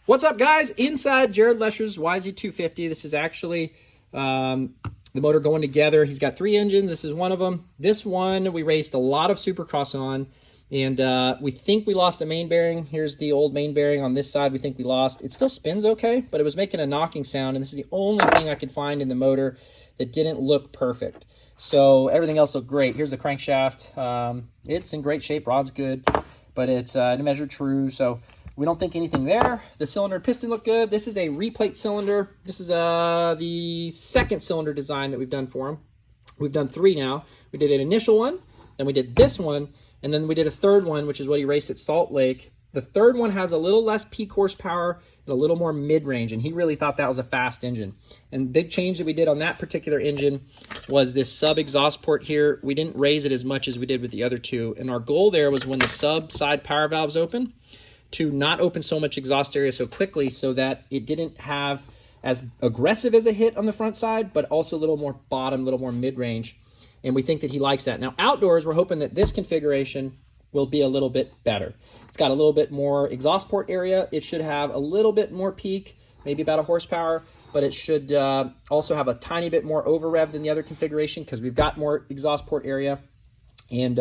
What's up, guys? Inside Jared Lesher's yz250. This is actually the motor going together. He's got 3 engines. This is one of them. This one we raced a lot of Supercross on, and we think we lost the main bearing. Here's the old main bearing on this side. We think we lost. It still spins okay, but it was making a knocking sound, and this is the only thing I could find in the motor that didn't look perfect. So everything else looked great. Here's the crankshaft. It's in great shape. Rod's good, but it's measured true, so we don't think anything there. The cylinder and piston look good. This is a replate cylinder. This is the second cylinder design that we've done for him. We've done 3 now. We did an initial one, then we did this one, and then we did a third one, which is what he raced at Salt Lake. The third one has a little less peak horsepower and a little more mid-range, and he really thought that was a fast engine. And big change that we did on that particular engine was this sub-exhaust port here. We didn't raise it as much as we did with the other 2, and our goal there was when the sub-side power valves open, to not open so much exhaust area so quickly so that it didn't have as aggressive as a hit on the front side, but also a little more bottom, a little more mid-range. And we think that he likes that. Now, outdoors, we're hoping that this configuration will be a little bit better. It's got a little bit more exhaust port area. It should have a little bit more peak, maybe about a horsepower, but it should also have a tiny bit more over rev than the other configuration because we've got more exhaust port area. And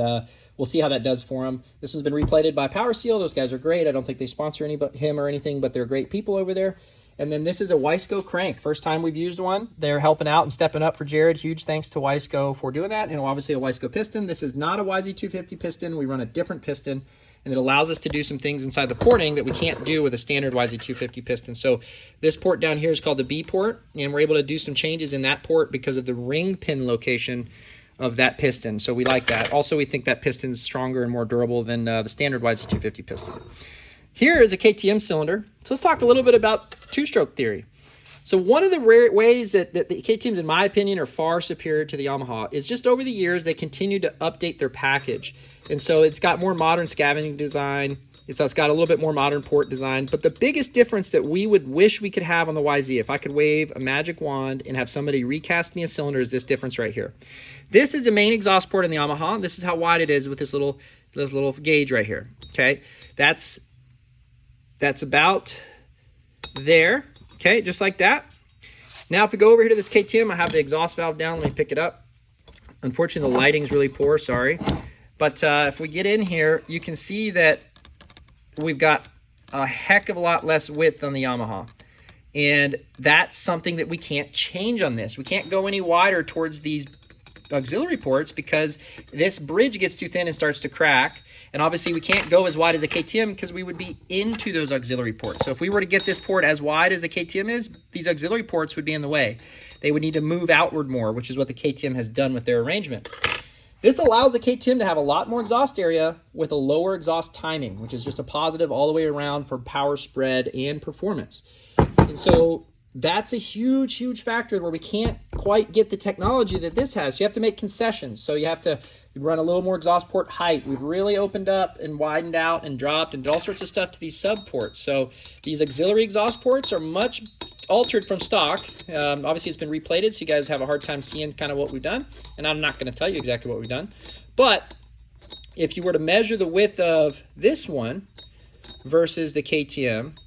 we'll see how that does for him. This one's been replated by Power Seal. Those guys are great. I don't think they sponsor him or anything, but they're great people over there. And then this is a Wiseco crank. First time we've used one. They're helping out and stepping up for Jared. Huge thanks to Wiseco for doing that. And obviously a Wiseco piston. This is not a yz250 piston. We run a different piston, and it allows us to do some things inside the porting that we can't do with a standard yz250 piston. So this port down here is called the B port, and we're able to do some changes in that port because of the ring pin location of that piston. So we like that. Also, we think that piston is stronger and more durable than the standard yz250 piston. Here is a KTM cylinder. So let's talk a little bit about two-stroke theory. So one of the rare ways that the KTMs, in my opinion, are far superior to the Yamaha is just over the years, they continue to update their package. And so it's got more modern scavenging design. It's got a little bit more modern port design. But the biggest difference that we would wish we could have on the YZ, if I could wave a magic wand and have somebody recast me a cylinder, is this difference right here. This is the main exhaust port in the Yamaha. This is how wide it is with this little gauge right here. Okay, that's about there. Okay, just like that. Now, if we go over here to this KTM, I have the exhaust valve down. Let me pick it up. Unfortunately, the lighting's really poor. Sorry, but if we get in here, you can see that we've got a heck of a lot less width on the Yamaha. And that's something that we can't change on this. We can't go any wider towards these auxiliary ports because this bridge gets too thin and starts to crack. And obviously we can't go as wide as a KTM because we would be into those auxiliary ports. So if we were to get this port as wide as the KTM is, these auxiliary ports would be in the way. They would need to move outward more, which is what the KTM has done with their arrangement. This allows the KTM to have a lot more exhaust area with a lower exhaust timing, which is just a positive all the way around for power spread and performance. And so that's a huge, huge factor where we can't quite get the technology that this has. So you have to make concessions. So you have to run a little more exhaust port height. We've really opened up and widened out and dropped and did all sorts of stuff to these sub ports. So these auxiliary exhaust ports are much altered from stock. Obviously it's been replated, so you guys have a hard time seeing kind of what we've done. And I'm not going to tell you exactly what we've done. But if you were to measure the width of this one versus the KTM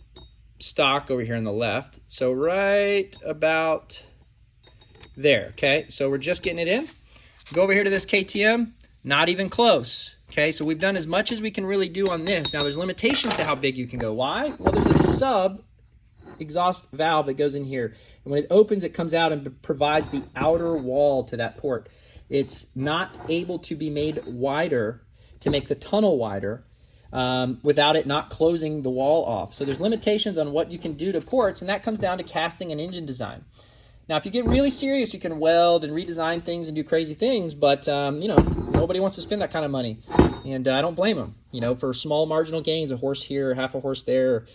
stock over here on the left, so right about there. Okay, so we're just getting it in. Go over here to this KTM, not even close. Okay, so we've done as much as we can really do on this. Now there's limitations to how big you can go. Why? Well, there's a sub exhaust valve that goes in here, and when it opens, it comes out and provides the outer wall to that port. It's not able to be made wider to make the tunnel wider without it not closing the wall off. So there's limitations on what you can do to ports, and that comes down to casting and engine design. Now, if you get really serious, you can weld and redesign things and do crazy things, but you know, nobody wants to spend that kind of money, and I don't blame them. You know, for small marginal gains, a horse here, half a horse there,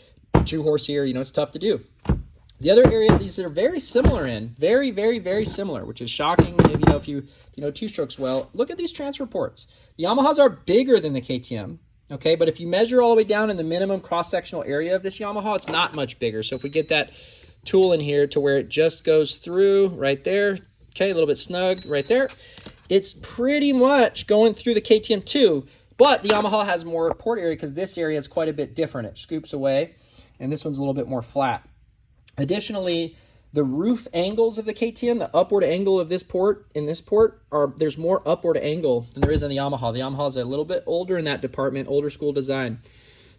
2 horse here, you know, it's tough to do. The other area these are very similar in, very, very, very similar, which is shocking. If you know two-strokes well, look at these transfer ports. The Yamahas are bigger than the KTM. Okay, but if you measure all the way down in the minimum cross-sectional area of this Yamaha, it's not much bigger. So if we get that tool in here to where it just goes through right there, okay, a little bit snug right there, it's pretty much going through the KTM too, but the Yamaha has more port area because this area is quite a bit different. It scoops away. and this one's a little bit more flat. Additionally, the roof angles of the KTM, the upward angle of this port and this port, there's more upward angle than there is on the Yamaha. The Yamaha is a little bit older in that department, older school design.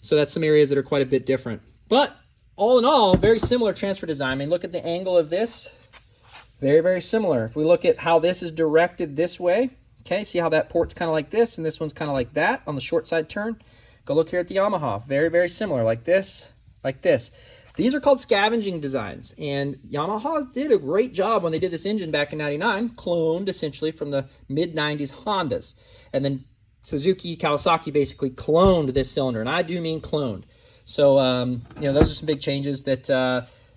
So that's some areas that are quite a bit different. But all in all, very similar transfer design. I mean, look at the angle of this. Very, very similar. If we look at how this is directed this way, okay, see how that port's kind of like this and this one's kind of like that on the short side turn? Go look here at the Yamaha. Very, very similar, like this, like this. These are called scavenging designs, and Yamaha did a great job when they did this engine back in '99, cloned essentially from the mid-'90s Hondas. And then Suzuki, Kawasaki basically cloned this cylinder, and I do mean cloned. So, you know, those are some big changes that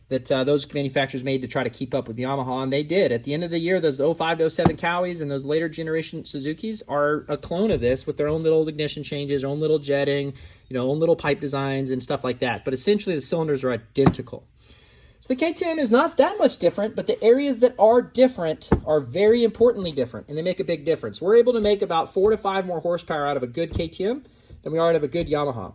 those manufacturers made to try to keep up with the Yamaha, and they did. At the end of the year, those 05 to 07 Cowies and those later generation Suzukis are a clone of this with their own little ignition changes, their own little jetting, you know, own little pipe designs and stuff like that. But essentially, the cylinders are identical. So the KTM is not that much different, but the areas that are different are very importantly different, and they make a big difference. We're able to make about 4 to 5 more horsepower out of a good KTM than we are out of a good Yamaha.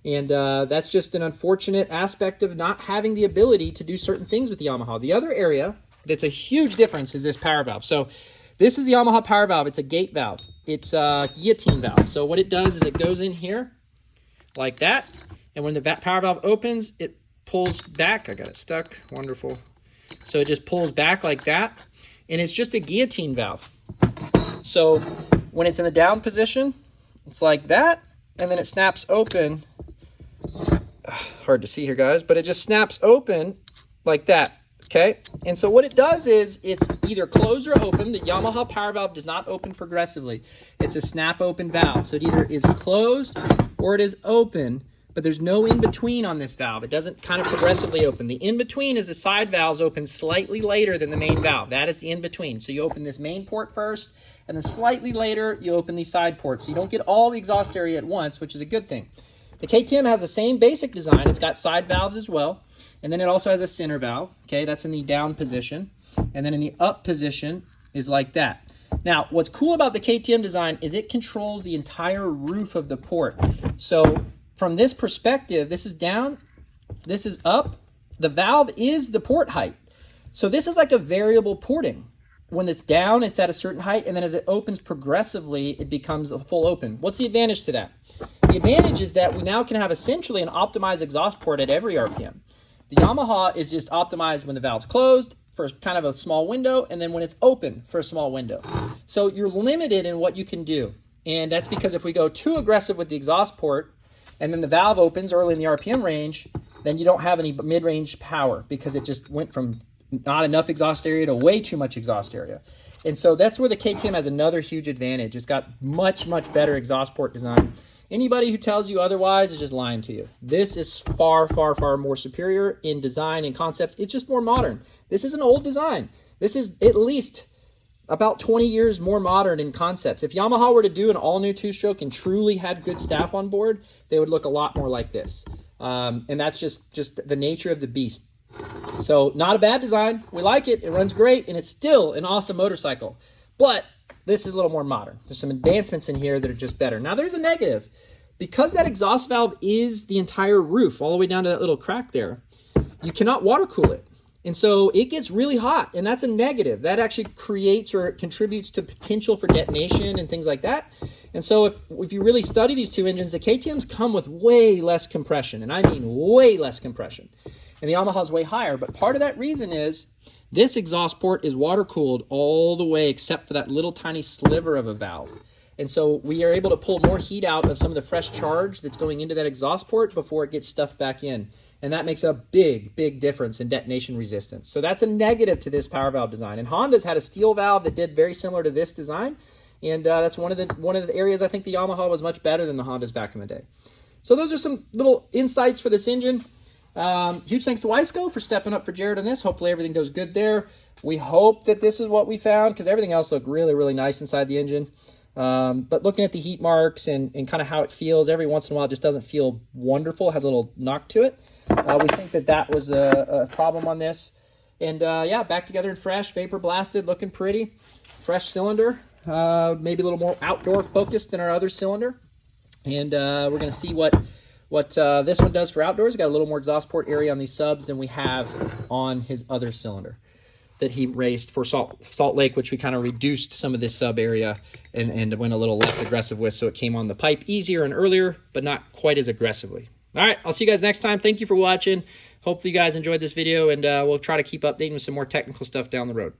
And that's just an unfortunate aspect of not having the ability to do certain things with the Yamaha. The other area that's a huge difference is this power valve. So this is the Yamaha power valve. It's a gate valve. It's a guillotine valve. So what it does is it goes in here like that. And when the power valve opens, it pulls back. I got it stuck. Wonderful. So it just pulls back like that. And it's just a guillotine valve. So when it's in the down position, it's like that. And then it snaps open. Hard to see here, guys, but it just snaps open like that, okay? And so what it does is it's either closed or open. The Yamaha power valve does not open progressively. It's a snap open valve. So it either is closed or it is open, but there's no in-between on this valve. It doesn't kind of progressively open. The in-between is the side valves open slightly later than the main valve. That is the in-between. So you open this main port first, and then slightly later you open these side ports. So you don't get all the exhaust area at once, which is a good thing. The KTM has the same basic design. It's got side valves as well. And then it also has a center valve. Okay, that's in the down position. And then in the up position is like that. Now, what's cool about the KTM design is it controls the entire roof of the port. So from this perspective, this is down, this is up. The valve is the port height. So this is like a variable porting. When it's down, it's at a certain height. And then as it opens progressively, it becomes a full open. What's the advantage to that? The advantage is that we now can have essentially an optimized exhaust port at every RPM. The Yamaha is just optimized when the valve's closed for kind of a small window, and then when it's open for a small window. So you're limited in what you can do. And that's because if we go too aggressive with the exhaust port, and then the valve opens early in the RPM range, then you don't have any mid-range power because it just went from not enough exhaust area to way too much exhaust area. And so that's where the KTM has another huge advantage. It's got much, much better exhaust port design. Anybody who tells you otherwise is just lying to you. This is far, far, far more superior in design and concepts. It's just more modern. This is an old design. This is at least about 20 years more modern in concepts. If Yamaha were to do an all-new two-stroke and truly had good staff on board, they would look a lot more like this. And that's just the nature of the beast. So not a bad design. We like it. It runs great, and it's still an awesome motorcycle. But this is a little more modern. There's some advancements in here that are just better. Now, there's a negative. Because that exhaust valve is the entire roof, all the way down to that little crack there, you cannot water cool it. And so it gets really hot, and that's a negative. That actually creates or contributes to potential for detonation and things like that. And so if you really study these two engines, the KTMs come with way less compression, and I mean way less compression. And the Yamaha's way higher. But part of that reason is this exhaust port is water cooled all the way except for that little tiny sliver of a valve. And so we are able to pull more heat out of some of the fresh charge that's going into that exhaust port before it gets stuffed back in. And that makes a big, big difference in detonation resistance. So that's a negative to this power valve design. And Honda's had a steel valve that did very similar to this design. And that's one of the areas I think the Yamaha was much better than the Hondas back in the day. So those are some little insights for this engine. Huge thanks to yz250 for stepping up for Jared on this. Hopefully everything goes good there. We hope that this is what we found because everything else looked really, really nice inside the engine. But looking at the heat marks and kind of how it feels, every once in a while it just doesn't feel wonderful. It has a little knock to it. We think that was a problem on this. And yeah, back together and fresh, vapor blasted, looking pretty. Fresh cylinder, maybe a little more outdoor focused than our other cylinder. And we're going to see what What this one does for outdoors, got a little more exhaust port area on these subs than we have on his other cylinder that he raced for Salt Lake, which we kind of reduced some of this sub area and went a little less aggressive with, so it came on the pipe easier and earlier, but not quite as aggressively. All right, I'll see you guys next time. Thank you for watching. Hopefully you guys enjoyed this video, and we'll try to keep updating with some more technical stuff down the road.